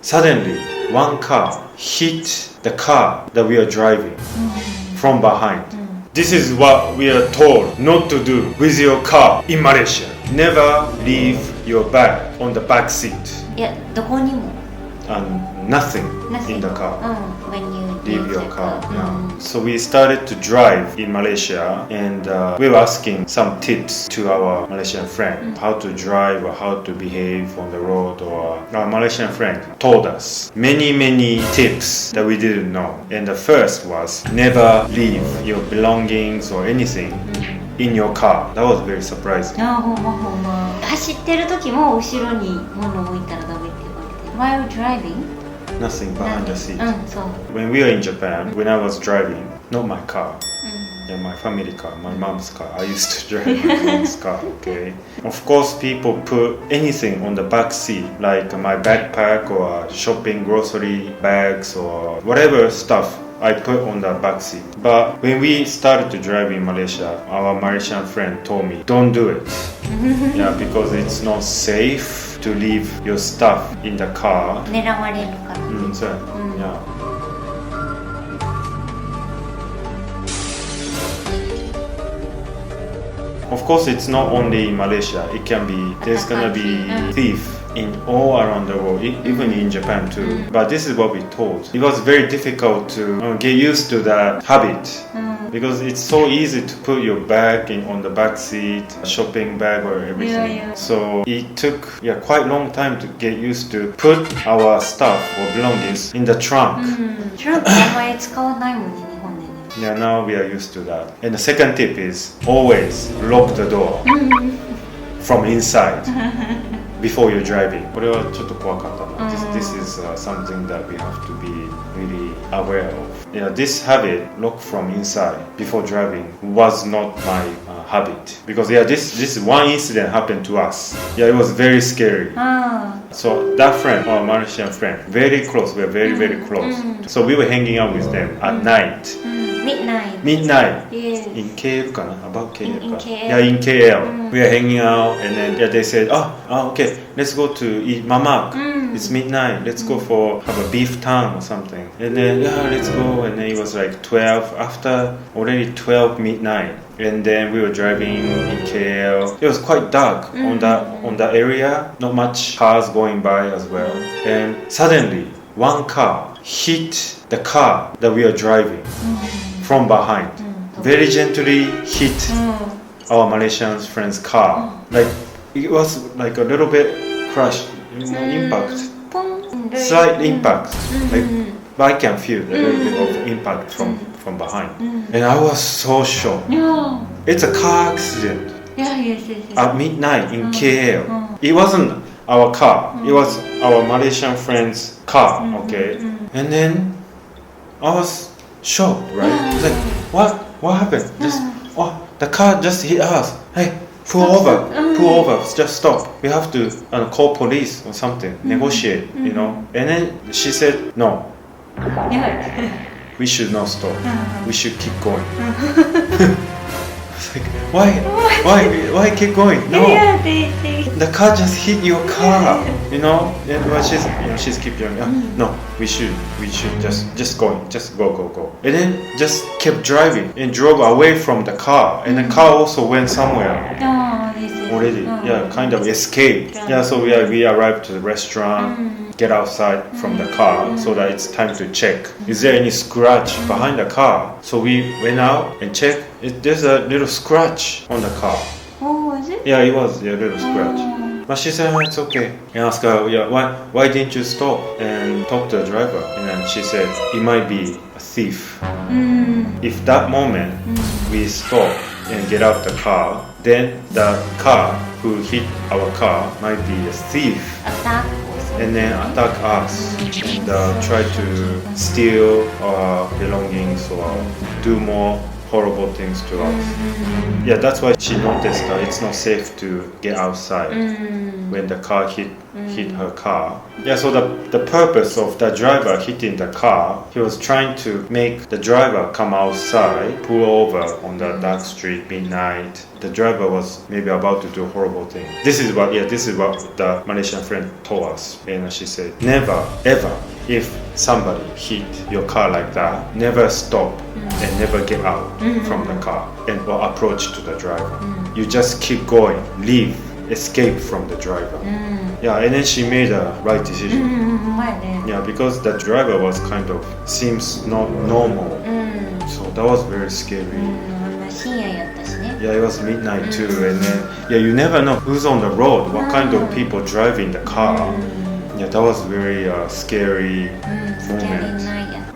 Suddenly, one car hit the car that we are driving from behind. This is what we are told not to do with your car in Malaysia. Never leave your bag on the back seat. いや、どこにも And nothing in the car. when you Leave your the car. Yeah. So we started to drive in Malaysia, and we were asking some tips to our Malaysian friend how to drive or how to behave on the road. Or our Malaysian friend told us many tips that we didn't know. And the first was never leave your belongings or anything in your car. That was very surprising. あ、ほんまほんま。走ってる時も後ろに物を置いたらダメって言われて。While driving? Nothing behind the seat. そう。When we were in Japan, when I was driving, not my car, my family car, my mom's car. I used to drive my mom's car, okay? Of course, people put anything on the back seat, like my backpack or shopping grocery bags or whatever stuff I put on the back seat. But when we started to drive in Malaysia, our Malaysian friend told me, don't do it. Yeah, because it's not safe to leave your stuff in the car. 狙われるから。So, yeah. Of course, it's not only in Malaysia. It can be, there's gonna be thief in all around the world, even in Japan too. But this is what we told. It was very difficult to get used to that habit. Because it's so easy to put your bag on the back seat, shopping bag or everything. So it took quite a long time to get used to put our stuff or belongings in the trunk. トランクあんまり使わないもんね、日本でね。Yeah, now we are used to that. And the second tip is always lock the door from inside before you're driving. これはちょっと怖かったな。This is something that we have to be really aware of. Yeah, this habit, lock from inside before driving, was not my habit. Because this one incident happened to us. Yeah, it was very scary. So that friend, our Malaysian friend, very close, we are very close. So we were hanging out with them at night. Midnight. Yes. In KL かな? About KL. In KL. Yeah, in KL. We are hanging out and then they said, okay, let's go to eat mamak. It's midnight. Let's go for have a beef tongue or something. And then let's go. And then it was like 12 after already 12 midnight. And then we were driving in KL. It was quite dark on that area. Not much cars going by as well. And suddenly one car hit the car that we are driving from behind. Very gently hit our Malaysian friend's car. Like it was like a little bit crash, impact, slight impact. Like, but I can feel a little bit of impact from behind. And I was so shocked. It's a car accident at midnight in KL. It wasn't our car. It was our Malaysian friend's car. Okay, and then I was shocked, right? It's like, what happened? The car just hit us. Hey, pull over, just stop. We have to call police or something, negotiate, you know. And then she said, no, we should not stop. We should keep going. It's like, why keep going? No, the car just hit your car, you know. And she's keep going. No, we should just go. And then just kept driving and drove away from the car. And the car also went somewhere already. Yeah, kind of escaped. Yeah, so we arrived to the restaurant, get outside from the car so that it's time to check. Is there any scratch behind the car? So we went out and checked. There's a little scratch on the car. Oh, is it? Yeah, it was a little scratch. But she said, it's okay. And I asked her, why didn't you stop and talk to the driver? And then she said, it might be a thief. If that moment we stop and get out the car, then the car who hit our car might be a thief. And then attack us and try to steal our belongings or do more horrible things to us. Yeah, that's why she noticed that it's not safe to get outside when the car hit her car. Yeah, so the purpose of the driver hitting the car, he was trying to make the driver come outside, pull over on the dark street, midnight. The driver was maybe about to do a horrible thing. This is what the Malaysian friend told us. And she said, never, ever, if somebody hit your car like that, never stop and never get out from the car and or approach to the driver. You just keep going, leave, escape from the driver. Yeah, and then she made a right decision. Yeah, because the driver was kind of seems not normal. So that was very scary. Yeah, it was midnight too, and then you never know who's on the road, what kind of people driving the car. Yeah, that was very scary moment.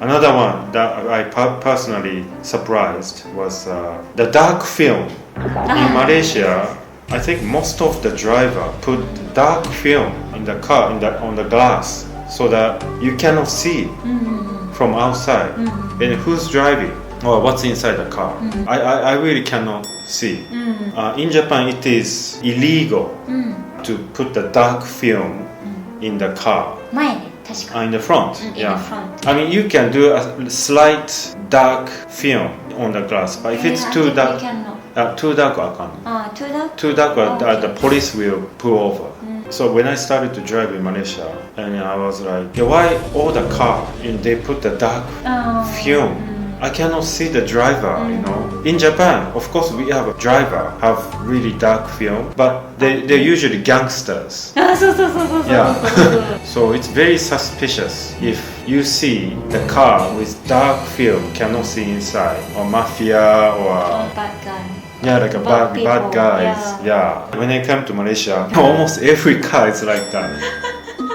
Another one that I personally surprised was the dark film. In Malaysia, I think most of the driver put dark film in the car, on the glass, so that you cannot see from outside. And who's driving or what's inside the car. I really cannot see. In Japan, it is illegal to put the dark film in the car. In the front. In the front. I mean, you can do a slight dark film on the glass, but if it's too dark, too dark, I can't. Too dark, the police will pull over. So when I started to drive in Malaysia, and I was like, why all the car they put the dark film? I cannot see the driver, you know. In Japan, of course, we have a driver have really dark film, but they're usually gangsters. Yeah. So it's very suspicious if you see the car with dark film, cannot see inside, or mafia, or bad guy. Yeah, like a bad guys. Yeah. When I came to Malaysia, almost every car is like that.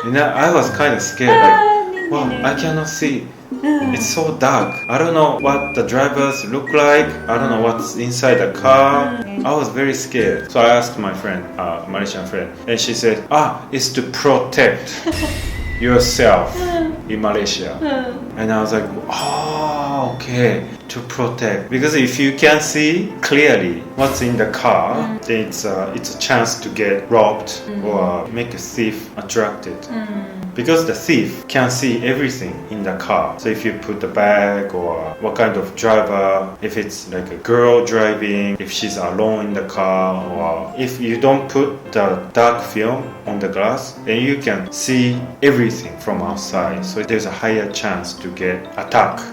And I was kind of scared, like, wow, I cannot see. It's so dark. I don't know what the drivers look like. I don't know what's inside the car. I was very scared. So I asked my friend, Malaysian friend, and she said, it's to protect yourself in Malaysia. And I was like, okay, to protect. Because if you can see clearly what's in the car, then it's a chance to get robbed or make a thief attracted. Because the thief can see everything in the car. So if you put the bag or what kind of driver, if it's like a girl driving, if she's alone in the car, or if you don't put the dark film on the glass, then you can see everything from outside. So there's a higher chance to get attacked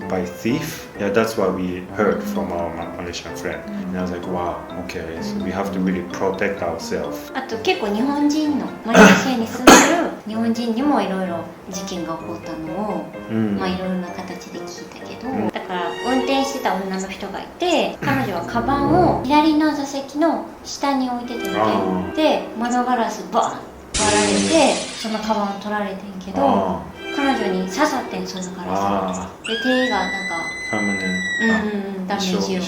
by thief. Yeah, that's what we heard from our Malaysian friend. And I was like, wow, okay, so we have to really protect ourselves. あと結構日本人のマレーシアに住んでる日本人にもいろいろ事件が起こったのを、まあいろいろな形で聞いたけど、だから運転してた女の人がいて、彼女はカバンを左の座席の下に置いててみて、で窓ガラスバーン割られて、そのカバンを取られてんけど、彼女に刺さってん、そのガラスで手がなんかダメージを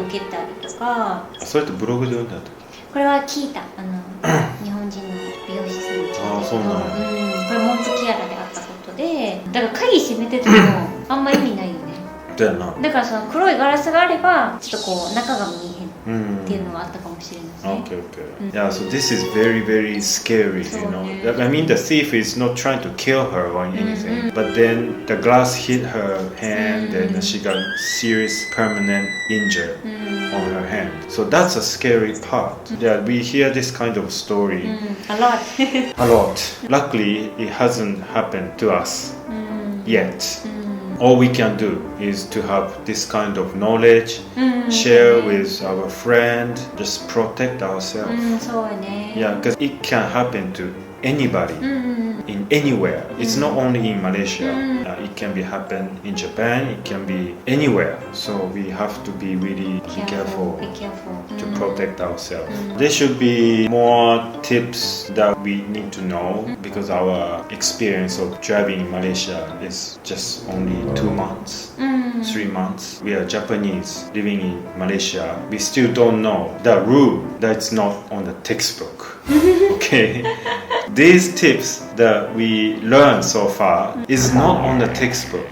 受けたりとか。それってブログで読んだ時？これは聞いた、日本人の美容師さんに聞いたけど、これモンツキアラであったことで、だから鍵閉めててもあんま意味ないよね。だよな。だからその黒いガラスがあればちょっとこう中が見えへんっていうのはあったかもしれないですね。Okay. Yeah, so this is very, very scary, you know. I mean, the thief is not trying to kill her or anything, but then the glass hit her hand and she got serious permanent injury on her hand. So that's a scary part. Yeah, we hear this kind of story a lot. A lot. Luckily, it hasn't happened to us yet. All we can do is to have this kind of knowledge, share with our friend, just protect ourselves. Yeah, because it can happen to anybody in anywhere. It's not only in Malaysia. It can be happen in Japan. It can be anywhere. So we have to be really careful to protect ourselves. There should be more tips that we need to know because our experience of driving in Malaysia is just only 2 months, 3 months. We are Japanese living in Malaysia. We still don't know the rule that's not on the textbook. Okay. These tips that we learned so far is not on the textbook.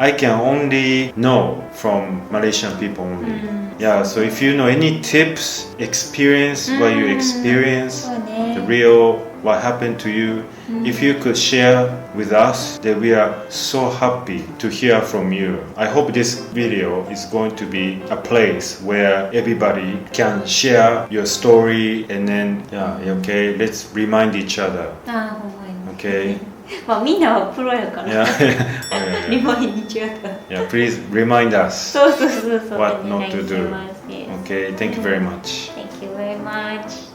I can only know from Malaysian people only. Yeah, so if you know any tips, experience, what you experience, そうね the real, what happened to you, if you could share with us, then we are so happy to hear from you. I hope this video is going to be a place where everybody can share your story and then, yeah, okay, let's remind each other. ああほんまに Okay? まあみんなはプロやから Yeah. Oh, リマインに違った yeah, please remind us そうそうそうそう what お not 願い to し do. ます Yes. Okay, thank you very much. Thank you very much